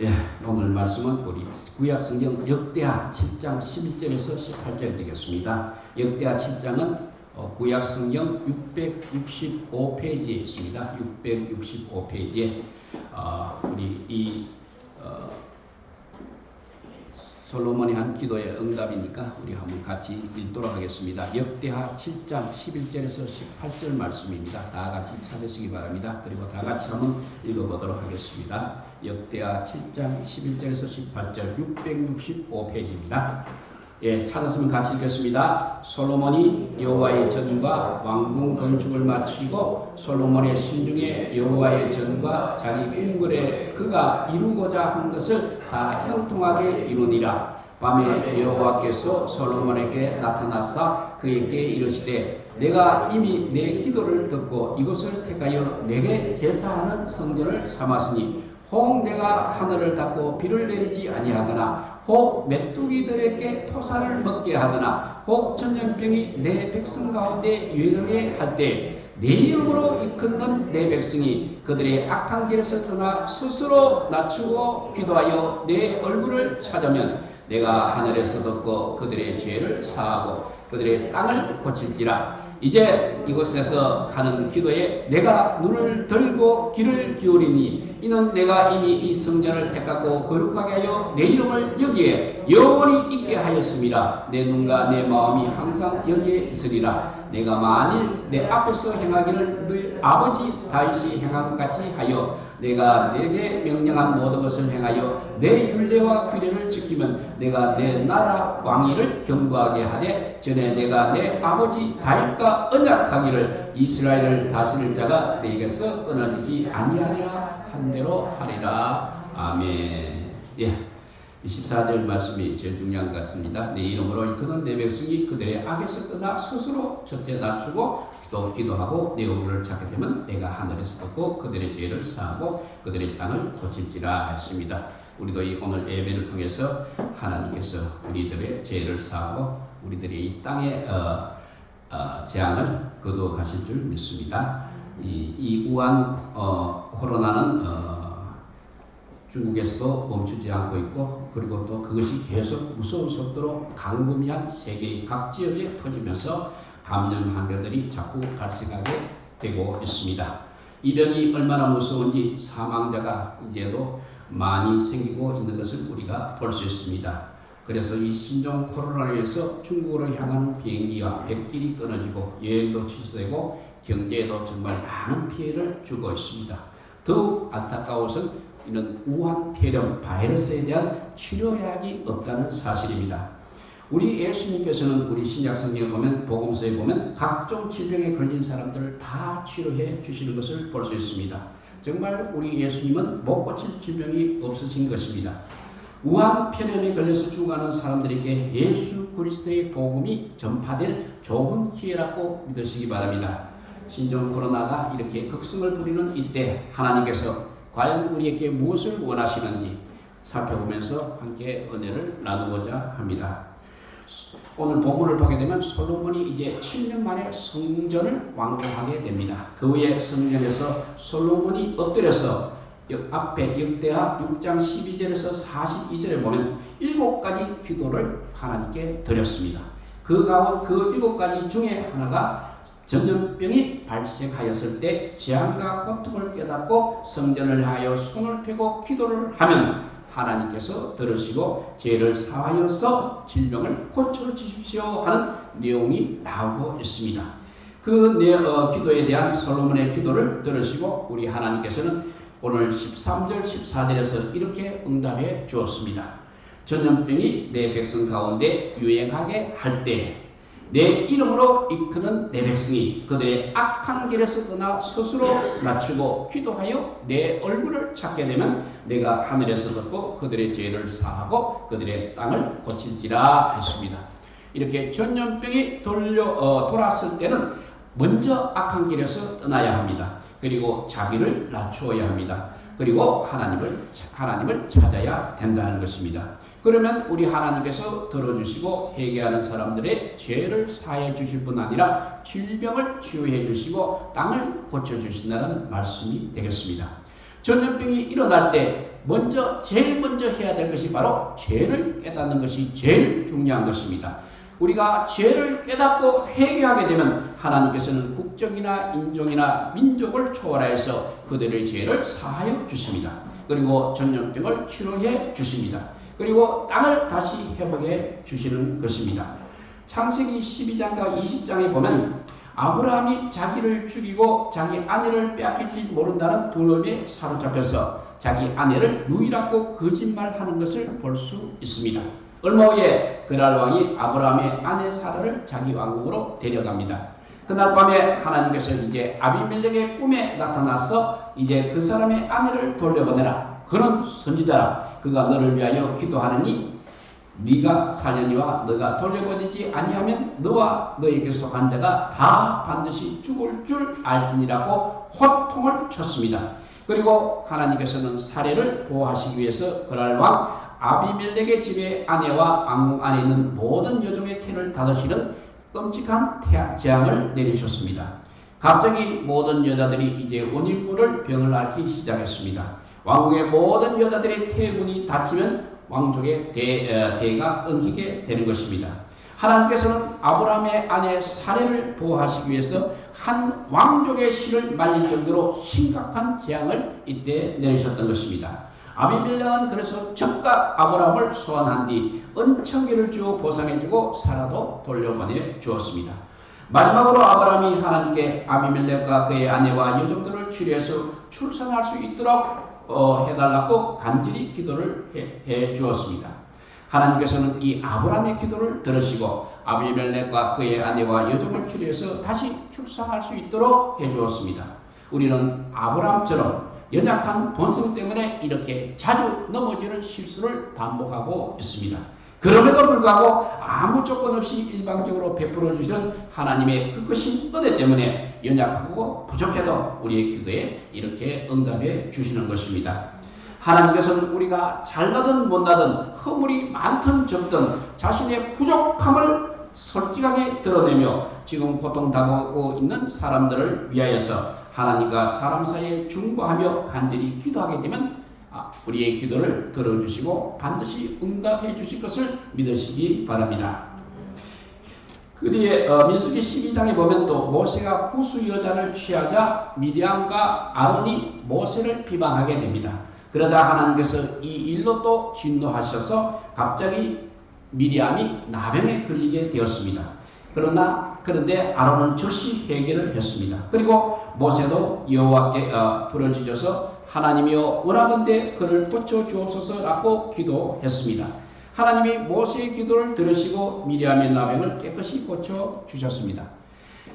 예, 오늘 말씀은 우리 구약성경 역대하 7장 11절에서 18절 되겠습니다. 역대하 7장은 구약성경 665페이지에 있습니다. 665페이지에 우리 이 솔로몬이 한 기도의 응답이니까 우리 한번 같이 읽도록 하겠습니다. 역대하 7장 11절에서 18절 말씀입니다. 다 같이 찾으시기 바랍니다. 그리고 다 같이 한번 읽어보도록 하겠습니다. 역대하 7장 11절에서 18절 665페이지입니다. 예, 찾았으면 같이 읽겠습니다. 솔로몬이 여호와의 전과 왕궁 건축을 마치고 솔로몬의 신중에 여호와의 전과 자기 궁궐에 그가 이루고자 한 것을 다 형통하게 이루니라. 밤에 여호와께서 솔로몬에게 나타나사 그에게 이르시되 내가 이미 내 기도를 듣고 이곳을 택하여 내게 제사하는 성전을 삼았으니 혹 내가 하늘을 닫고 비를 내리지 아니하거나 혹 메뚜기들에게 토사를 먹게 하거나 혹 전염병이 내 백성 가운데 유행하게 할 때 내 이름으로 이끄는 내 백성이 그들의 악한 길에서 떠나 스스로 낮추고 기도하여 내 얼굴을 찾으면 내가 하늘에서 듣고 그들의 죄를 사하고 그들의 땅을 고칠지라. 이제 이곳에서 하는 기도에 내가 눈을 들고 귀를 기울이니 이는 내가 이미 이 성전을 택하고 거룩하게 하여 내 이름을 여기에 영원히 있게 하였습니다. 내 눈과 내 마음이 항상 여기에 있으리라. 내가 만일 내 앞에서 행하기를 늘 아버지 다윗이 행한 것 같이 하여 내가 내게 명령한 모든 것을 행하여 내 율례와 규례를 지키면 내가 내 나라 왕위를 견고하게 하되 전에 내가 내 아버지 다윗과 언약하기를 이스라엘을 다스릴 자가 내게서 끊어지지 아니하리라 한 대로 하리라. 아멘. 예. 24절 말씀이 제일 중요한 것 같습니다. 내 이름으로 이끄는 내 백성이 그들의 악에서 떠나 스스로 첫째 낮추고 또 기도하고 내 얼굴을 찾게 되면 내가 하늘에서 듣고 그들의 죄를 사하고 그들의 땅을 고칠지라 했습니다. 우리도 이 오늘 예배를 통해서 하나님께서 우리들의 죄를 사하고 우리들의 이 땅의 재앙을 거두어 가실 줄 믿습니다. 이 우한 코로나는 중국에서도 멈추지 않고 있고 그리고 또 그것이 계속 무서운 속도로 광범위한 세계의 각 지역에 퍼지면서 감염 환자들이 자꾸 발생하게 되고 있습니다. 이 병이 얼마나 무서운지 사망자가 이제도 많이 생기고 있는 것을 우리가 볼 수 있습니다. 그래서 이 신종 코로나로 인해서 중국으로 향하는 비행기와 백길이 끊어지고 여행도 취소되고 경제에도 정말 많은 피해를 주고 있습니다. 더욱 안타까운 것은 이는 우한 폐렴 바이러스에 대한 치료약이 없다는 사실입니다. 우리 예수님께서는 우리 신약성경에 보면 복음서에 보면 각종 질병에 걸린 사람들을 다 치료해 주시는 것을 볼 수 있습니다. 정말 우리 예수님은 못 고칠 질병이 없으신 것입니다. 우한 폐렴에 걸려서 죽어가는 사람들에게 예수 그리스도의 복음이 전파될 좋은 기회라고 믿으시기 바랍니다. 신종 코로나가 이렇게 극성을 부리는 이때 하나님께서 과연 우리에게 무엇을 원하시는지 살펴보면서 함께 은혜를 나누고자 합니다. 오늘 본문을 보게 되면 솔로몬이 이제 7년 만에 성전을 완공하게 됩니다. 그 후에 성전에서 솔로몬이 엎드려서 앞에 역대하 6장 12절에서 42절에 보면 7가지 기도를 하나님께 드렸습니다. 그 가운데 그 7가지 중에 하나가 전염병이 발생하였을 때 재앙과 고통을 깨닫고 성전을 향하여 손을 펴고 기도를 하면 하나님께서 들으시고 죄를 사하여서 질병을 고쳐주십시오 하는 내용이 나오고 있습니다. 그 기도에 대한 솔로몬의 기도를 들으시고 우리 하나님께서는 오늘 13절 14절에서 이렇게 응답해 주었습니다. 전염병이 내 백성 가운데 유행하게 할 때 내 이름으로 이끄는 내 백성이 그들의 악한 길에서 떠나 스스로 낮추고 기도하여 내 얼굴을 찾게 되면 내가 하늘에서 듣고 그들의 죄를 사하고 그들의 땅을 고칠지라 했습니다. 이렇게 전염병이 돌았을 때는 먼저 악한 길에서 떠나야 합니다. 그리고 자기를 낮추어야 합니다. 그리고 하나님을 찾아야 된다는 것입니다. 그러면 우리 하나님께서 들어주시고 회개하는 사람들의 죄를 사해 주실 뿐 아니라 질병을 치유해 주시고 땅을 고쳐 주신다는 말씀이 되겠습니다. 전염병이 일어날 때 제일 먼저 해야 될 것이 바로 죄를 깨닫는 것이 제일 중요한 것입니다. 우리가 죄를 깨닫고 회개하게 되면 하나님께서는 국적이나 인종이나 민족을 초월하여서 그들의 죄를 사하여 주십니다. 그리고 전염병을 치료해 주십니다. 그리고 땅을 다시 회복해 주시는 것입니다. 창세기 12장과 20장에 보면 아브라함이 자기를 죽이고 자기 아내를 빼앗길지 모른다는 두려움에 사로잡혀서 자기 아내를 누이라고 거짓말하는 것을 볼 수 있습니다. 얼마 후에 그날 왕이 아브라함의 아내 사라를 자기 왕궁으로 데려갑니다. 그날 밤에 하나님께서 이제 아비멜렉의 꿈에 나타나서 이제 그 사람의 아내를 돌려보내라. 그는 선지자라. 그가 너를 위하여 기도하느니 네가 살려니와 너가 돌려보내지 아니하면 너와 너에게 속한 자가 다 반드시 죽을 줄 알지니라고 호통을 쳤습니다. 그리고 하나님께서는 사례를 보호하시기 위해서 그날 왕 아비멜렉의 집에 아내와 왕궁 안에 있는 모든 여종의 태를 닫으시는 끔찍한 재앙을 내리셨습니다. 갑자기 모든 여자들이 이제 원인물을 병을 앓기 시작했습니다. 왕궁의 모든 여자들의 태문이 닫히면 왕족의 대가 끊기게 되는 것입니다. 하나님께서는 아브라함의 아내 사례를 보호하시기 위해서 한 왕족의 실을 말릴 정도로 심각한 재앙을 이때 내리셨던 것입니다. 아비멜렉은 그래서 즉각 아브라함을 소환한 뒤 은총기를 주어 보상해주고 사라도 돌려보내 주었습니다. 마지막으로 아브라함이 하나님께 아비멜렉과 그의 아내와 여종들을 치료해서 출산할 수 있도록 해달라고 간절히 기도를 해 주었습니다. 하나님께서는 이 아브라함의 기도를 들으시고 아비멜렉과 그의 아내와 여종을 치료해서 다시 출산할 수 있도록 해 주었습니다. 우리는 아브라함처럼 연약한 본성 때문에 이렇게 자주 넘어지는 실수를 반복하고 있습니다. 그럼에도 불구하고 아무 조건 없이 일방적으로 베풀어 주시는 하나님의 그 크신 은혜 때문에 연약하고 부족해도 우리의 기도에 이렇게 응답해 주시는 것입니다. 하나님께서는 우리가 잘나든 못나든 허물이 많든 적든 자신의 부족함을 솔직하게 드러내며 지금 고통당하고 있는 사람들을 위하여서 하나님과 사람 사이에 중보하며 간절히 기도하게 되면 우리의 기도를 들어주시고 반드시 응답해 주실 것을 믿으시기 바랍니다. 그 뒤에 민수기 12장에 보면 또 모세가 구수 여자를 취하자 미디안과 아론이 모세를 비방하게 됩니다. 그러다 하나님께서 이 일로 또 진노하셔서 갑자기 미디안이 나병에 걸리게 되었습니다. 그런데 아론은 즉시 해결을 했습니다. 그리고 모세도 여호와께 부르짖어서 하나님이여 원하건대 그를 고쳐 주옵소서라고 기도했습니다. 하나님이 모세의 기도를 들으시고 미리암의 나병을 깨끗이 고쳐 주셨습니다.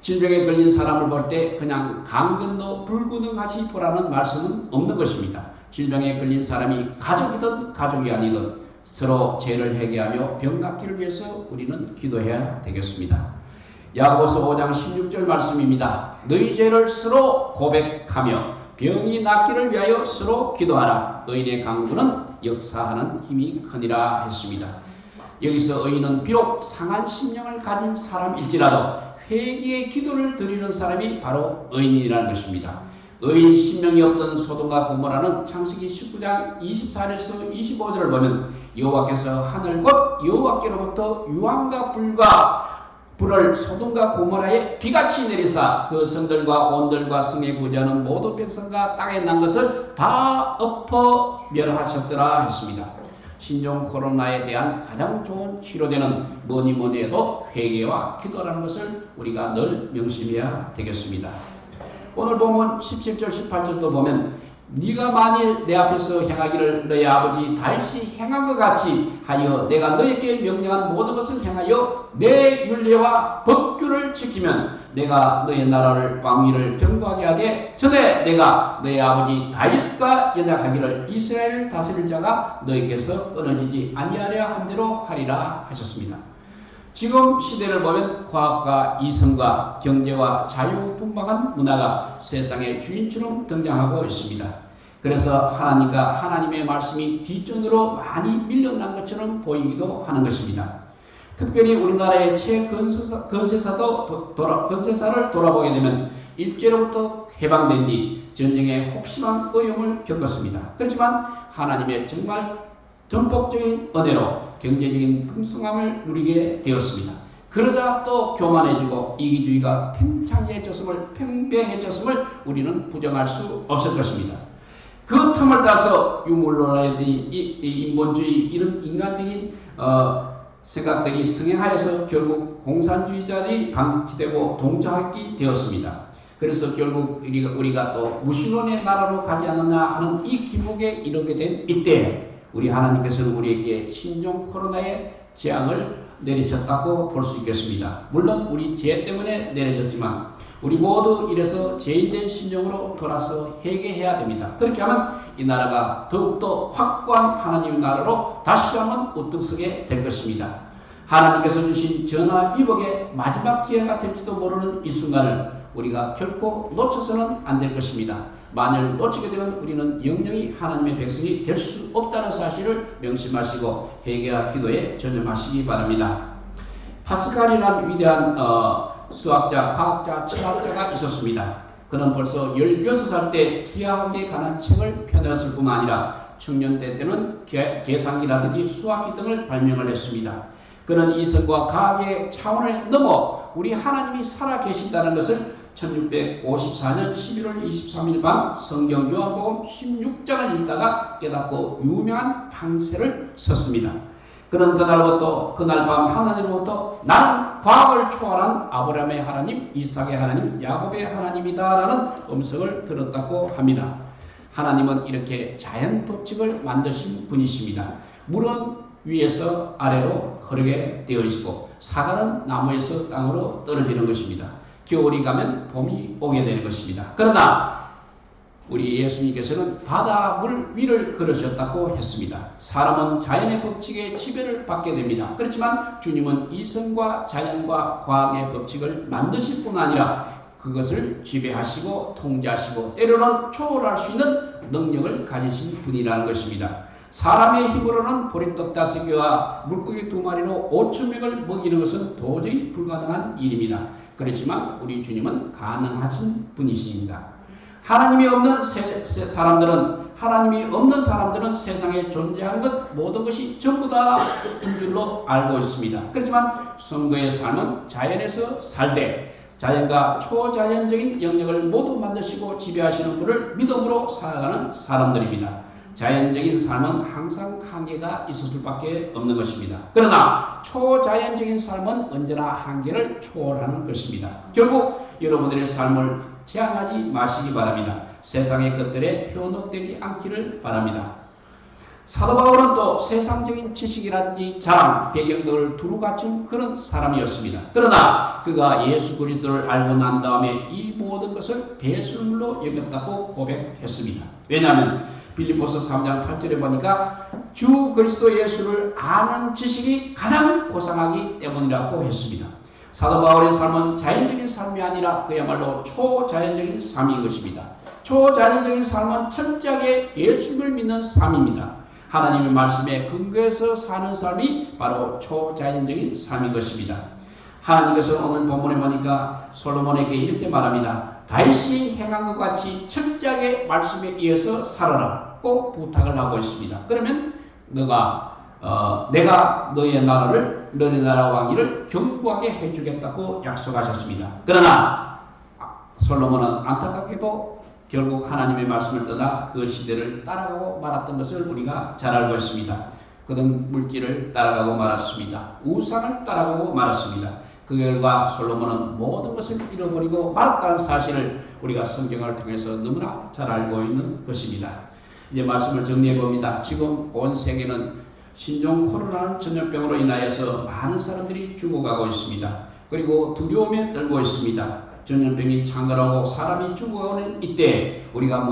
질병에 걸린 사람을 볼 때 그냥 강 건너 불구능하시 보라는 말씀은 없는 것입니다. 질병에 걸린 사람이 가족이든 가족이 아니든 서로 죄를 회개하며 병 낫기를 위해서 우리는 기도해야 되겠습니다. 야고보서 5장 16절 말씀입니다. 너희 죄를 서로 고백하며 병이 낫기를 위하여 서로 기도하라. 의인의 강구는 역사하는 힘이 크니라 했습니다. 여기서 의인은 비록 상한 심령을 가진 사람일지라도 회개의 기도를 드리는 사람이 바로 의인이라는 것입니다. 의인 심령이 없던 소돔과 고모라는 창세기 19장 24절에서 25절을 보면 여호와께서 하늘 곧 여호와께로부터 유황과 불을 소돔과 고모라에 비같이 내리사 그 성들과 온들과 성에 구제하는 모든 백성과 땅에 난 것을 다 엎어 멸하셨더라 했습니다. 신종 코로나에 대한 가장 좋은 치료제는 뭐니 해도 회개와 기도라는 것을 우리가 늘 명심해야 되겠습니다. 오늘 보면 17절 18절도 보면 네가 만일 내 앞에서 행하기를 너희 아버지 다윗이 행한 것 같이 하여 내가 너에게 명령한 모든 것을 행하여 내 율례와 법규를 지키면 내가 너의 나라를 왕위를 견고하게 하되 전에 내가 너희 아버지 다윗과 연약하기를 이스라엘을 다스릴 자가 너에게서 끊어지지 아니하려 한 대로 하리라 하셨습니다. 지금 시대를 보면 과학과 이성과 경제와 자유분방한 문화가 세상의 주인처럼 등장하고 있습니다. 그래서 하나님과 하나님의 말씀이 뒷전으로 많이 밀려난 것처럼 보이기도 하는 것입니다. 특별히 우리나라의 최근세사를 돌아보게 되면 일제로부터 해방된 뒤 전쟁에 혹심한 어려움을 겪었습니다. 그렇지만 하나님의 정말 전폭적인 은혜로 경제적인 풍성함을 누리게 되었습니다. 그러자 또 교만해지고 이기주의가 팽배해졌음을 우리는 부정할 수 없을 것입니다. 그 틈을 따서 유물론이라든지 인본주의 이런 인간적인 생각들이 승행하여서 결국 공산주의자들이 방치되고 동조하게 되었습니다. 그래서 결국 우리가 또 무신론의 나라로 가지 않느냐 하는 이 기복에 이르게 된 이때 우리 하나님께서는 우리에게 신종 코로나의 재앙을 내리쳤다고 볼 수 있겠습니다. 물론 우리 죄 때문에 내려졌지만 우리 모두 이래서 죄인된 신종으로 돌아서 회개해야 됩니다. 그렇게 하면 이 나라가 더욱더 확고한 하나님의 나라로 다시 한번 우뚝 서게 될 것입니다. 하나님께서 주신 전화위복의 마지막 기회가 될지도 모르는 이 순간을 우리가 결코 놓쳐서는 안 될 것입니다. 만일 놓치게 되면 우리는 영영이 하나님의 백성이 될 수 없다는 사실을 명심하시고 회개와 기도에 전념하시기 바랍니다. 파스칼이라는 위대한 수학자, 과학자, 철학자가 있었습니다. 그는 벌써 16살 때 기하학에 관한 책을 펴내었을 뿐만 아니라 청년대 때는 계산기라든지 수학기 등을 발명을 했습니다. 그는 이성과 과학의 차원을 넘어 우리 하나님이 살아계신다는 것을 1654년 11월 23일 밤 성경 요한복음 16장을 읽다가 깨닫고 유명한 방세를 썼습니다. 그는 그날 밤 하나님으로부터 나는 과학을 초월한 아브라함의 하나님, 이삭의 하나님, 야곱의 하나님이다 라는 음성을 들었다고 합니다. 하나님은 이렇게 자연 법칙을 만드신 분이십니다. 물은 위에서 아래로 흐르게 되어 있고 사과는 나무에서 땅으로 떨어지는 것입니다. 겨울이 가면 봄이 오게 되는 것입니다. 그러나 우리 예수님께서는 바다 물 위를 걸으셨다고 했습니다. 사람은 자연의 법칙에 지배를 받게 됩니다. 그렇지만 주님은 이성과 자연과 과학의 법칙을 만드실 뿐 아니라 그것을 지배하시고 통제하시고 때로는 초월할 수 있는 능력을 가지신 분이라는 것입니다. 사람의 힘으로는 보리떡 5개와 물고기 2마리로 5,000명을 먹이는 것은 도저히 불가능한 일입니다. 그렇지만 우리 주님은 가능하신 분이십니다. 하나님이 없는 사람들은 세상에 존재하는 것 모든 것이 전부 다인 줄로 알고 있습니다. 그렇지만 성도의 삶은 자연에서 살되 자연과 초자연적인 영역을 모두 만드시고 지배하시는 분을 믿음으로 살아가는 사람들입니다. 자연적인 삶은 항상 한계가 있을 수밖에 없는 것입니다. 그러나 초자연적인 삶은 언제나 한계를 초월하는 것입니다. 결국 여러분들의 삶을 제한하지 마시기 바랍니다. 세상의 것들에 현혹되지 않기를 바랍니다. 사도 바울은 또 세상적인 지식이라든지 자랑, 배경들을 두루 갖춘 그런 사람이었습니다. 그러나 그가 예수 그리스도를 알고 난 다음에 이 모든 것을 배설물로 여겼다고 고백했습니다. 왜냐하면 빌립보서 3장 8절에 보니까 주 그리스도 예수를 아는 지식이 가장 고상하기 때문이라고 했습니다. 사도 바울의 삶은 자연적인 삶이 아니라 그야말로 초자연적인 삶인 것입니다. 초자연적인 삶은 철저하게 예수를 믿는 삶입니다. 하나님의 말씀에 근거해서 사는 삶이 바로 초자연적인 삶인 것입니다. 하나님께서 오늘 본문에 보니까 솔로몬에게 이렇게 말합니다. 다윗이 행한 것 같이 철저하게 말씀에 의해서 살아라 꼭 부탁을 하고 있습니다. 그러면 내가 너의 나라를 너의 나라 왕위를 견고하게 해주겠다고 약속하셨습니다. 그러나 솔로몬은 안타깝게도 결국 하나님의 말씀을 떠나 그 시대를 따라가고 말았던 것을 우리가 잘 알고 있습니다. 그는 물질을 따라가고 말았습니다. 우상을 따라가고 말았습니다. 그 결과 솔로몬은 모든 것을 잃어버리고 말았다는 사실을 우리가 성경을 통해서 너무나 잘 알고 있는 것입니다. 이제 말씀을 정리해 봅니다. 지금 온 세계는 신종 코로나 전염병으로 인하여서 많은 사람들이 죽어가고 있습니다. 그리고 두려움에 떨고 있습니다. 전염병이 창궐하고 사람이 죽어가는 이때 우리가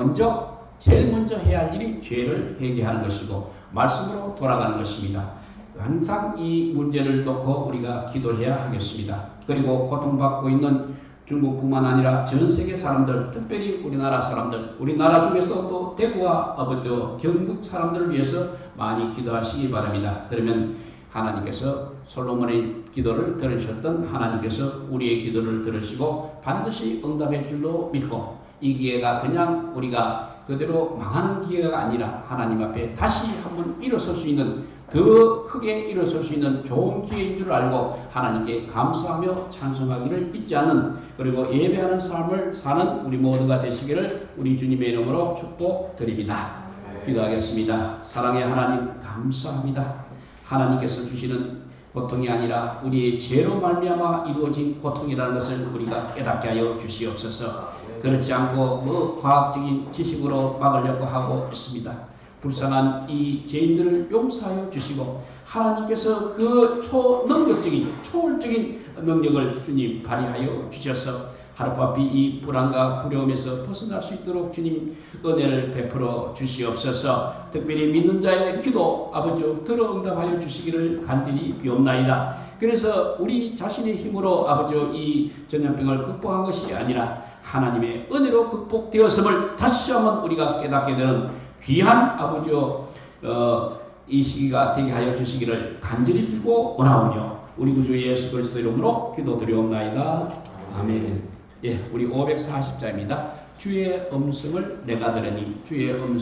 제일 먼저 해야 할 일이 죄를 회개하는 것이고 말씀으로 돌아가는 것입니다. 항상 이 문제를 놓고 우리가 기도해야 하겠습니다. 그리고 고통받고 있는 중국뿐만 아니라 전 세계 사람들, 특별히 우리나라 사람들, 우리나라 중에서 또 대구와 경북 사람들을 위해서 많이 기도하시기 바랍니다. 그러면 하나님께서 솔로몬의 기도를 들으셨던 하나님께서 우리의 기도를 들으시고 반드시 응답할 줄로 믿고 이 기회가 그냥 우리가 그대로 망하는 기회가 아니라 하나님 앞에 다시 한번 일어설 수 있는 더 크게 일어설 수 있는 좋은 기회인 줄 알고 하나님께 감사하며 찬송하기를 잊지 않는 그리고 예배하는 삶을 사는 우리 모두가 되시기를 우리 주님의 이름으로 축복드립니다. 기도하겠습니다. 사랑의 하나님 감사합니다. 하나님께서 주시는 고통이 아니라 우리의 죄로 말미암아 이루어진 고통이라는 것을 우리가 깨닫게 하여 주시옵소서. 그렇지 않고 뭐 과학적인 지식으로 막으려고 하고 있습니다. 불쌍한 이 죄인들을 용서하여 주시고 하나님께서 그 초능력적인 초월적인 능력을 주님 발휘하여 주셔서 하루바삐 이 불안과 두려움에서 벗어날 수 있도록 주님 은혜를 베풀어 주시옵소서. 특별히 믿는 자의 기도 아버지 들어 응답하여 주시기를 간절히 비옵나이다. 그래서 우리 자신의 힘으로 아버지 이 전염병을 극복한 것이 아니라 하나님의 은혜로 극복되었음을 다시 한번 우리가 깨닫게 되는 귀한 아버지요 이 시기가 되게 하여 주시기를 간절히 빌고 원하오며 우리 구주 예수 그리스도 이름으로 기도드리옵나이다. 아멘. 예, 우리 540자입니다. 주의 음성을 내가 들으니 주의 음성